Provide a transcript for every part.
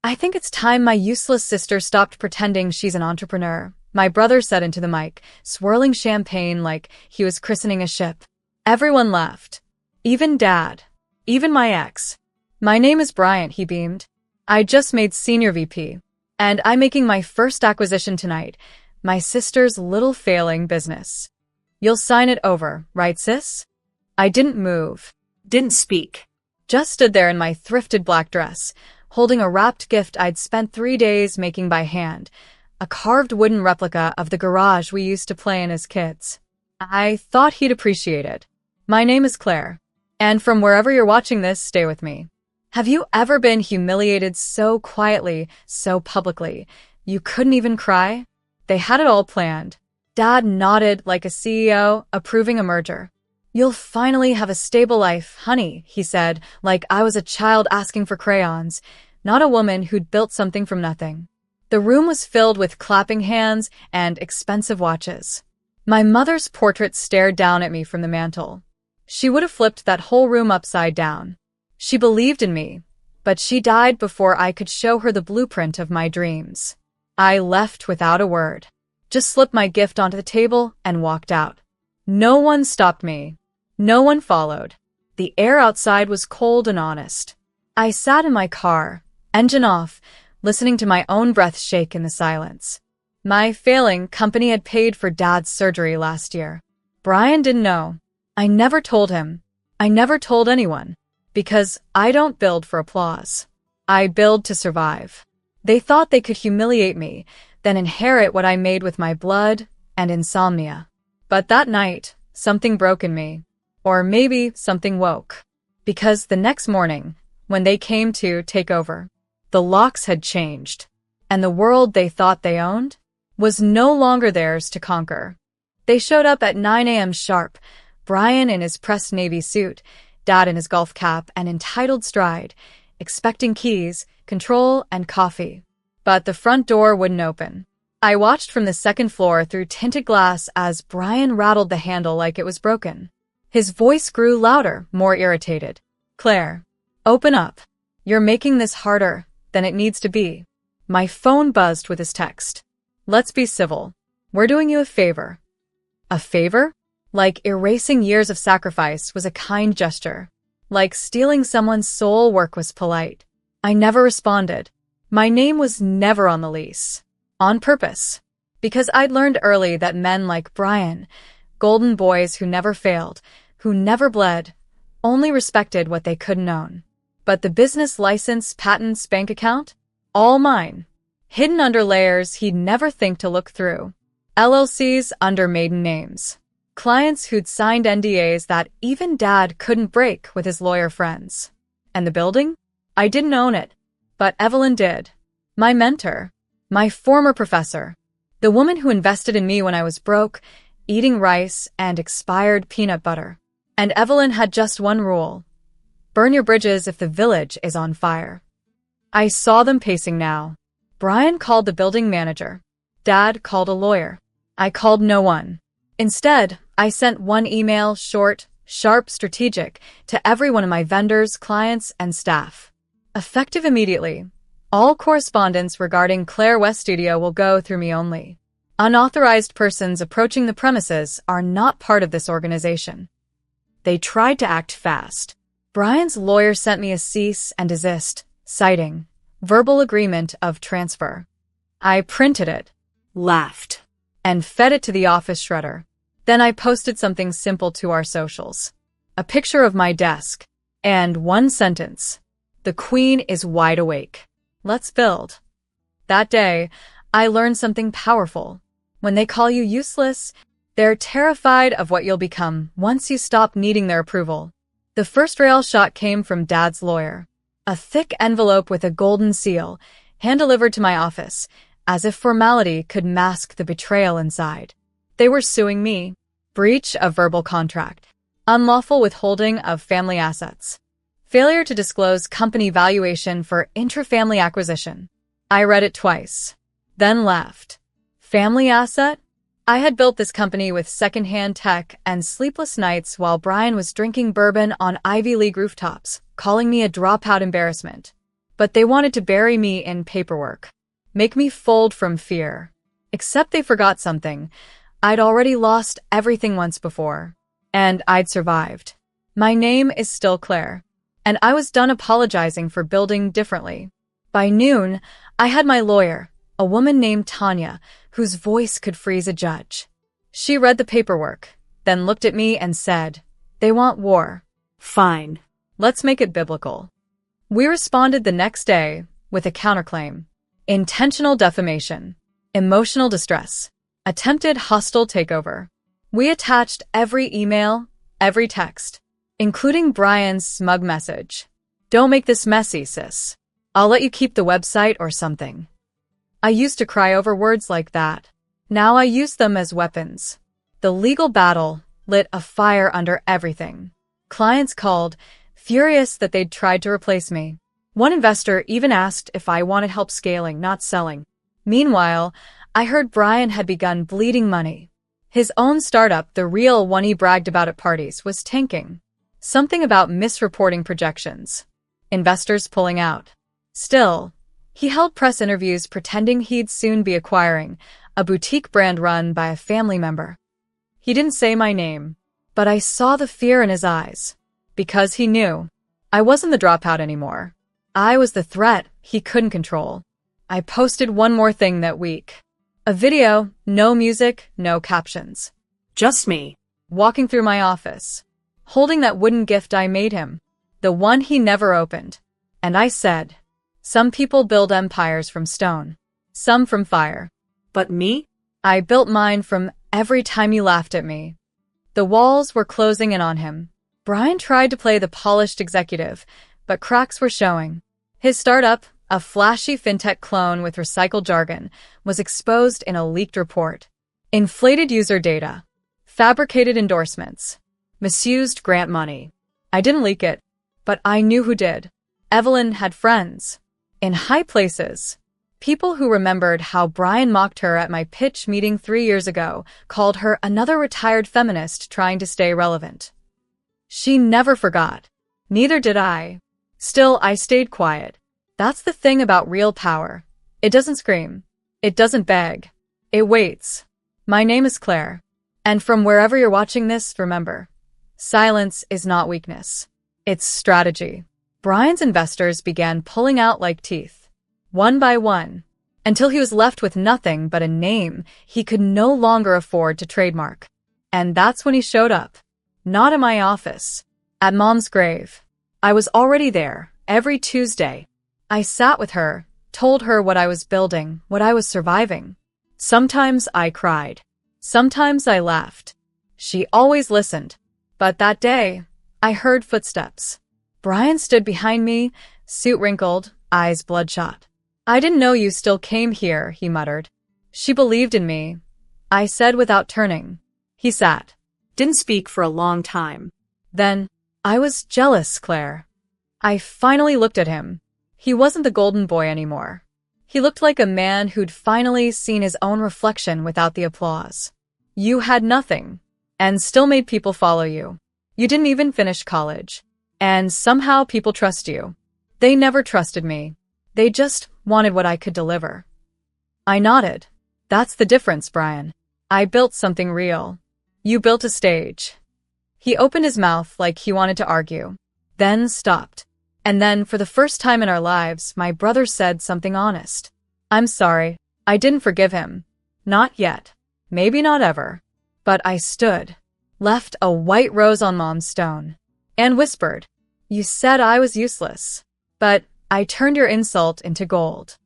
I think it's time my useless sister stopped pretending she's an entrepreneur, my brother said into the mic, swirling champagne like he was christening a ship. Everyone laughed. Even Dad. Even my ex. My name is Bryant, he beamed. I just made senior VP. And I'm making my first acquisition tonight, my sister's little failing business. You'll sign it over, right, sis? I didn't move. Didn't speak. Just stood there in my thrifted black dress, holding a wrapped gift I'd spent 3 days making by hand, a carved wooden replica of the garage we used to play in as kids. I thought he'd appreciate it. My name is Claire, and from wherever you're watching this, stay with me. Have you ever been humiliated so quietly, so publicly, you couldn't even cry? They had it all planned. Dad nodded like a CEO approving a merger. You'll finally have a stable life, honey, he said, like I was a child asking for crayons, not a woman who'd built something from nothing. The room was filled with clapping hands and expensive watches. My mother's portrait stared down at me from the mantel. She would have flipped that whole room upside down. She believed in me, but she died before I could show her the blueprint of my dreams. I left without a word, just slipped my gift onto the table and walked out. No one stopped me. No one followed. The air outside was cold and honest. I sat in my car, engine off, listening to my own breath shake in the silence. My failing company had paid for Dad's surgery last year. Brian didn't know. I never told him. I never told anyone. Because I don't build for applause. I build to survive. They thought they could humiliate me, then inherit what I made with my blood and insomnia. But that night, something broke in me. Or maybe something woke. Because the next morning, when they came to take over, the locks had changed. And the world they thought they owned was no longer theirs to conquer. They showed up at 9 a.m. sharp, Brian in his pressed navy suit, Dad in his golf cap and entitled stride, expecting keys, control, and coffee. But the front door wouldn't open. I watched from the second floor through tinted glass as Brian rattled the handle like it was broken. His voice grew louder, more irritated. Claire, open up. You're making this harder than it needs to be. My phone buzzed with his text. Let's be civil. We're doing you a favor. A favor? Like erasing years of sacrifice was a kind gesture. Like stealing someone's soul work was polite. I never responded. My name was never on the lease. On purpose. Because I'd learned early that men like Brian, golden boys who never failed, who never bled, only respected what they couldn't own. But the business license, patents, bank account? All mine. Hidden under layers he'd never think to look through. LLCs under maiden names. Clients who'd signed NDAs that even Dad couldn't break with his lawyer friends. And the building? I didn't own it. But Evelyn did. My mentor. My former professor. The woman who invested in me when I was broke, eating rice and expired peanut butter. And Evelyn had just one rule. Burn your bridges if the village is on fire. I saw them pacing now. Brian called the building manager. Dad called a lawyer. I called no one. Instead, I sent one email, short, sharp, strategic, to every one of my vendors, clients, and staff. Effective immediately. All correspondence regarding Claire West Studio will go through me only. Unauthorized persons approaching the premises are not part of this organization. They tried to act fast. Brian's lawyer sent me a cease and desist, citing verbal agreement of transfer. I printed it, laughed, and fed it to the office shredder. Then I posted something simple to our socials. A picture of my desk. And one sentence. The Queen is wide awake. Let's build. That day, I learned something powerful. When they call you useless, they're terrified of what you'll become once you stop needing their approval. The first rail shot came from Dad's lawyer. A thick envelope with a golden seal, hand-delivered to my office, as if formality could mask the betrayal inside. They were suing me. Breach of verbal contract. Unlawful withholding of family assets. Failure to disclose company valuation for intra-family acquisition. I read it twice. Then laughed. Family asset? I had built this company with second-hand tech and sleepless nights while Brian was drinking bourbon on Ivy League rooftops, calling me a dropout embarrassment. but they wanted to bury me in paperwork, make me fold from fear. Except they forgot something. I'd already lost everything once before, and I'd survived. My name is still Claire, and I was done apologizing for building differently. By noon, I had my lawyer, a woman named Tanya, whose voice could freeze a judge. She read the paperwork, then looked at me and said, "They want war. Fine. Let's make it biblical." We responded the next day with a counterclaim: intentional defamation, emotional distress, attempted hostile takeover. We attached every email, every text, including Brian's smug message. "Don't make this messy, sis. I'll let you keep the website or something." I used to cry over words like that. Now I use them as weapons. The legal battle lit a fire under everything. Clients called, furious that they'd tried to replace me. One investor even asked if I wanted help scaling, not selling. Meanwhile, I heard Brian had begun bleeding money. His own startup, the real one he bragged about at parties, was tanking. Something about misreporting projections. Investors pulling out. Still, he held press interviews pretending he'd soon be acquiring a boutique brand run by a family member. He didn't say my name, but I saw the fear in his eyes. Because he knew I wasn't the dropout anymore. I was the threat he couldn't control. I posted one more thing that week. A video, no music, no captions. Just me, walking through my office, holding that wooden gift I made him, the one he never opened. And I said, "Some people build empires from stone, some from fire. But me? I built mine from every time you laughed at me." The walls were closing in on him. Brian tried to play the polished executive, but cracks were showing. His startup, a flashy fintech clone with recycled jargon, was exposed in a leaked report. Inflated user data, fabricated endorsements, misused grant money. I didn't leak it, but I knew who did. Evelyn had friends. In high places. People who remembered how Brian mocked her at my pitch meeting 3 years ago, called her another retired feminist trying to stay relevant. She never forgot. Neither did I. Still, I stayed quiet. That's the thing about real power. It doesn't scream. It doesn't beg. It waits. My name is Claire. And from wherever you're watching this, remember, silence is not weakness. It's strategy. Brian's investors began pulling out like teeth, one by one, until he was left with nothing but a name he could no longer afford to trademark. And that's when he showed up. Not in my office. At Mom's grave. I was already there, every Tuesday. I sat with her, told her what I was building, what I was surviving. Sometimes I cried. Sometimes I laughed. She always listened. But that day, I heard footsteps. Brian stood behind me, suit wrinkled, eyes bloodshot. "I didn't know you still came here," he muttered. "She believed in me," I said without turning. He sat. Didn't speak for a long time. Then, "I was jealous, Claire." I finally looked at him. He wasn't the golden boy anymore. He looked like a man who'd finally seen his own reflection without the applause. "You had nothing, and still made people follow you. You didn't even finish college. And somehow people trust you. They never trusted me. They just wanted what I could deliver." I nodded. "That's the difference, Brian. I built something real. You built a stage." He opened his mouth like he wanted to argue, then stopped. And then, for the first time in our lives, my brother said something honest. "I'm sorry. I didn't forgive him. Not yet. Maybe not ever." But I stood, left a white rose on Mom's stone, and whispered, "You said I was useless. But I turned your insult into gold."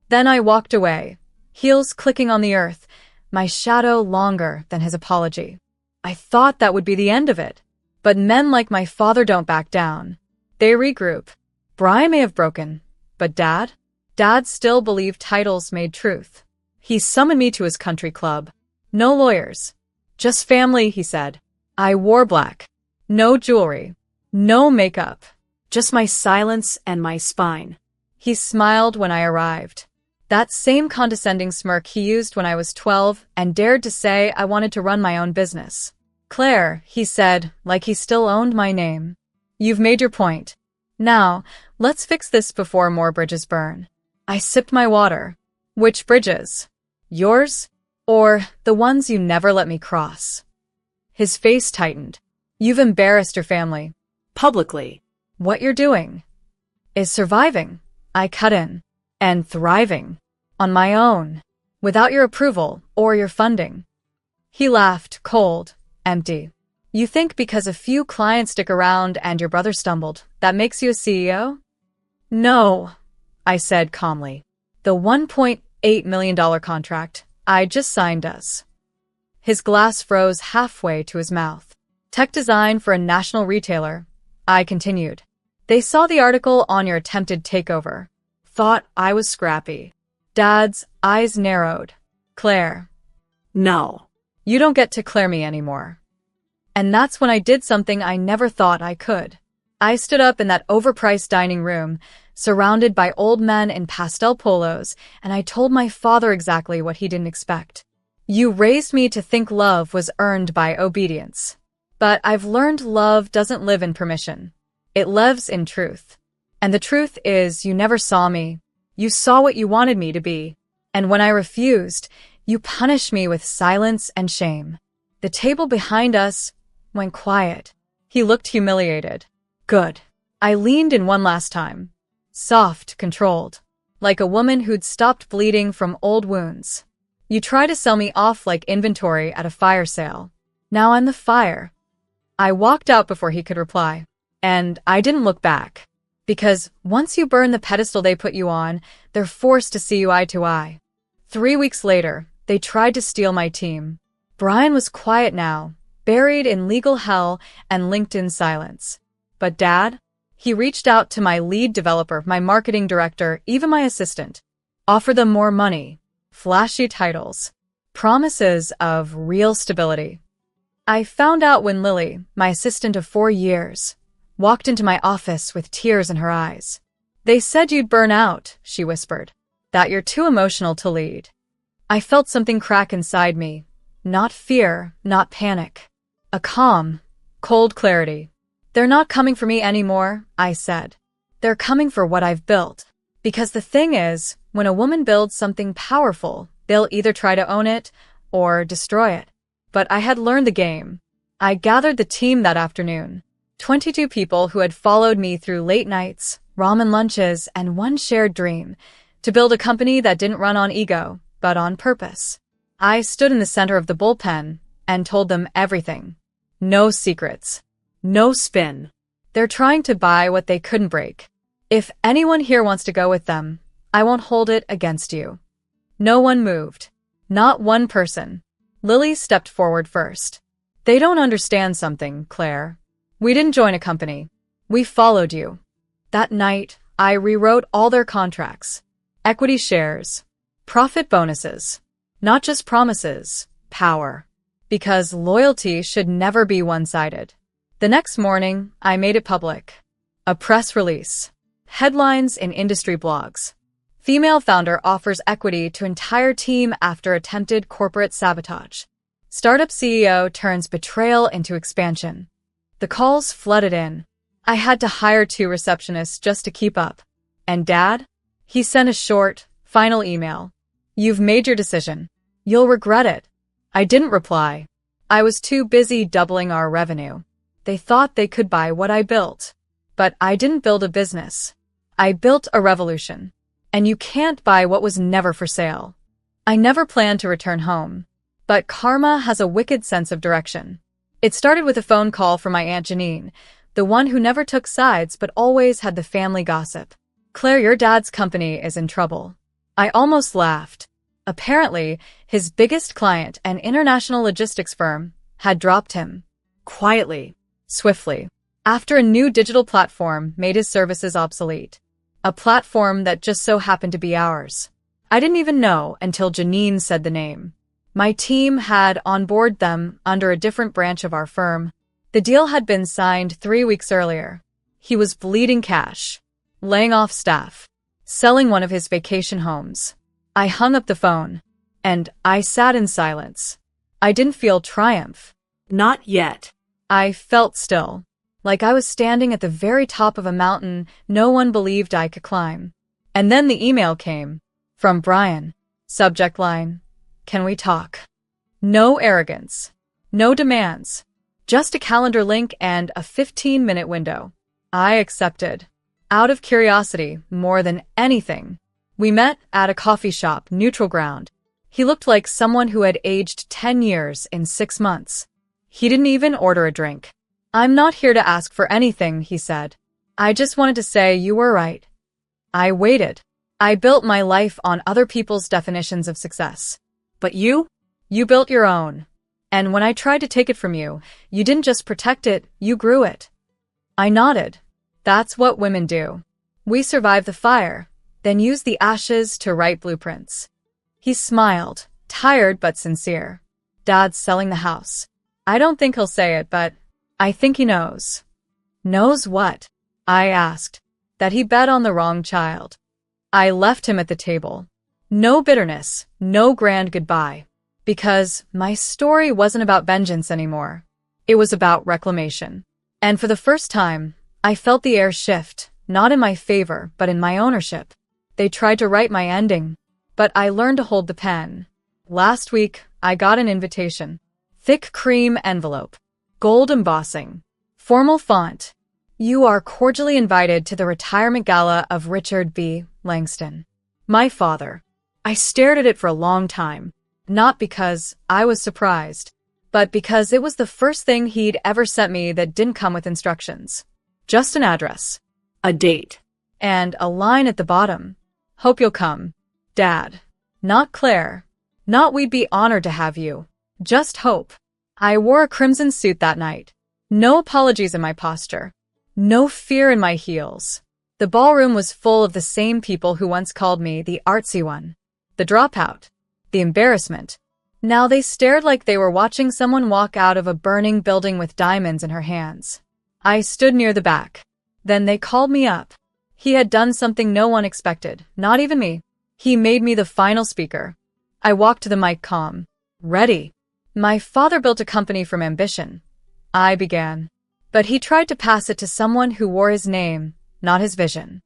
Then I walked away, heels clicking on the earth, my shadow longer than his apology. I thought that would be the end of it. But men like my father don't back down. They regroup. Brian may have broken, but Dad? Dad still believed titles made truth. He summoned me to his country club. "No lawyers. Just family," he said. I wore black. No jewelry. No makeup. Just my silence and my spine. He smiled when I arrived. That same condescending smirk he used when I was 12 and dared to say I wanted to run my own business. "Claire," he said, like he still owned my name. "You've made your point. Now, let's fix this before more bridges burn. I sipped my water. Which bridges? Yours? Or the ones you never let me cross? His face tightened. You've embarrassed your family. Publicly. What you're doing is surviving. I cut in. And thriving. On my own. Without your approval or your funding. He laughed, cold, empty. You think because a few clients stick around and your brother stumbled, that makes you a CEO? No, I said calmly. The $1.8 million contract I just signed does. His glass froze halfway to his mouth. Tech design for a national retailer, I continued. They saw the article on your attempted takeover. Thought I was scrappy. Dad's eyes narrowed. Claire. No. You don't get to Claire me anymore. And that's when I did something I never thought I could. I stood up in that overpriced dining room, surrounded by old men in pastel polos, and I told my father exactly what he didn't expect. You raised me to think love was earned by obedience. But I've learned love doesn't live in permission. It lives in truth. And the truth is, you never saw me. You saw what you wanted me to be. And when I refused, you punished me with silence and shame. The table behind us went quiet. He looked humiliated. Good. I leaned in one last time. Soft, controlled. Like a woman who'd stopped bleeding from old wounds. You try to sell me off like inventory at a fire sale. Now I'm the fire. I walked out before he could reply. And I didn't look back. Because once you burn the pedestal they put you on, they're forced to see you eye to eye. 3 weeks later, they tried to steal my team. Brian was quiet now, buried in legal hell and LinkedIn silence. But Dad? He reached out to my lead developer, my marketing director, even my assistant. Offered them more money, flashy titles, promises of real stability. I found out when Lily, my assistant of 4 years, walked into my office with tears in her eyes. They said you'd burn out, she whispered. That you're too emotional to lead. I felt something crack inside me. Not fear, not panic. A calm, cold clarity. They're not coming for me anymore, I said. They're coming for what I've built. Because the thing is, when a woman builds something powerful, they'll either try to own it or destroy it. But I had learned the game. I gathered the team that afternoon. 22 people who had followed me through late nights, ramen lunches, and one shared dream, to build a company that didn't run on ego, but on purpose. I stood in the center of the bullpen and told them everything. No secrets. No spin. They're trying to buy what they couldn't break. If anyone here wants to go with them, I won't hold it against you. No one moved. Not one person. Lily stepped forward first. They don't understand something, Claire. We didn't join a company. We followed you. That night, I rewrote all their contracts. Equity shares. Profit bonuses. Not just promises. Power. Because loyalty should never be one-sided. The next morning, I made it public. A press release. Headlines in industry blogs. Female founder offers equity to entire team after attempted corporate sabotage. Startup CEO turns betrayal into expansion. The calls flooded in. I had to hire 2 receptionists just to keep up. And Dad? He sent a short, final email. You've made your decision. You'll regret it. I didn't reply. I was too busy doubling our revenue. They thought they could buy what I built. But I didn't build a business. I built a revolution. And you can't buy what was never for sale. I never planned to return home. But karma has a wicked sense of direction. It started with a phone call from my Aunt Janine, the one who never took sides but always had the family gossip. Claire, your dad's company is in trouble. I almost laughed. Apparently, his biggest client, an international logistics firm, had dropped him. Quietly. Swiftly. After a new digital platform made his services obsolete. A platform that just so happened to be ours. I didn't even know until Janine said the name. My team had onboarded them under a different branch of our firm. The deal had been signed 3 weeks earlier. He was bleeding cash, laying off staff, selling one of his vacation homes. I hung up the phone, and I sat in silence. I didn't feel triumph. Not yet. I felt still. like I was standing at the very top of a mountain no one believed I could climb. And then the email came. From Brian. Subject line: "Can we talk?" No arrogance. No demands. Just a calendar link and a 15-minute window. I accepted. Out of curiosity, more than anything. We met at a coffee shop, neutral ground. He looked like someone who had aged 10 years in 6 months. He didn't even order a drink. "I'm not here to ask for anything," he said. "I just wanted to say you were right." I waited. I built my life on other people's definitions of success. But you? You built your own. And when I tried to take it from you, you didn't just protect it, you grew it. I nodded. That's what women do. We survive the fire, then use the ashes to write blueprints. He smiled, tired but sincere. "Dad's selling the house. I don't think he'll say it, but I think he knows." "Knows what?" I asked. "That he bet on the wrong child." I left him at the table. No bitterness, no grand goodbye. Because my story wasn't about vengeance anymore. It was about reclamation. And for the first time, I felt the air shift, not in my favor, but in my ownership. They tried to write my ending, but I learned to hold the pen. Last week, I got an invitation. Thick cream envelope. Gold embossing. Formal font. "You are cordially invited to the retirement gala of Richard B. Langston." My father. I stared at it for a long time. Not because I was surprised, but because it was the first thing he'd ever sent me that didn't come with instructions. Just an address. A date. And a line at the bottom. "Hope you'll come. Dad." Not Claire. Not "We'd be honored to have you." Just hope. I wore a crimson suit that night. No apologies in my posture. No fear in my heels. The ballroom was full of the same people who once called me the artsy one. The dropout. The embarrassment. Now they stared like they were watching someone walk out of a burning building with diamonds in her hands. I stood near the back. Then they called me up. He had done something no one expected, not even me. He made me the final speaker. I walked to the mic calm. Ready. "My father built a company from ambition," I began. But he tried to pass it to someone who wore his name, not his vision.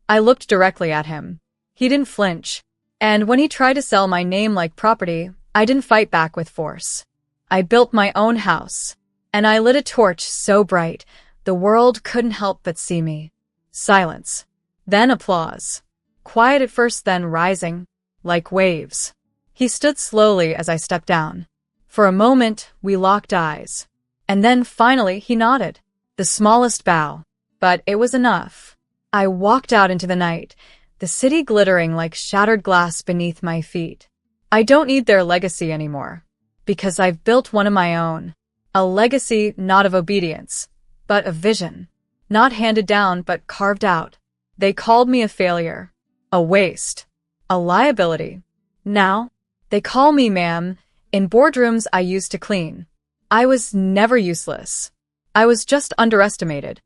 I looked directly at him. He didn't flinch. And when he tried to sell my name like property, I didn't fight back with force. I built my own house. And I lit a torch so bright, the world couldn't help but see me. Silence. Then applause. Quiet at first, then rising, like waves. He stood slowly as I stepped down. For a moment, we locked eyes. And then finally he nodded. The smallest bow. But it was enough. I walked out into the night, the city glittering like shattered glass beneath my feet. I don't need their legacy anymore. Because I've built one of my own. A legacy not of obedience, but of vision. Not handed down, but carved out. They called me a failure. A waste. A liability. Now, they call me ma'am. In boardrooms I used to clean. I was never useless. I was just underestimated.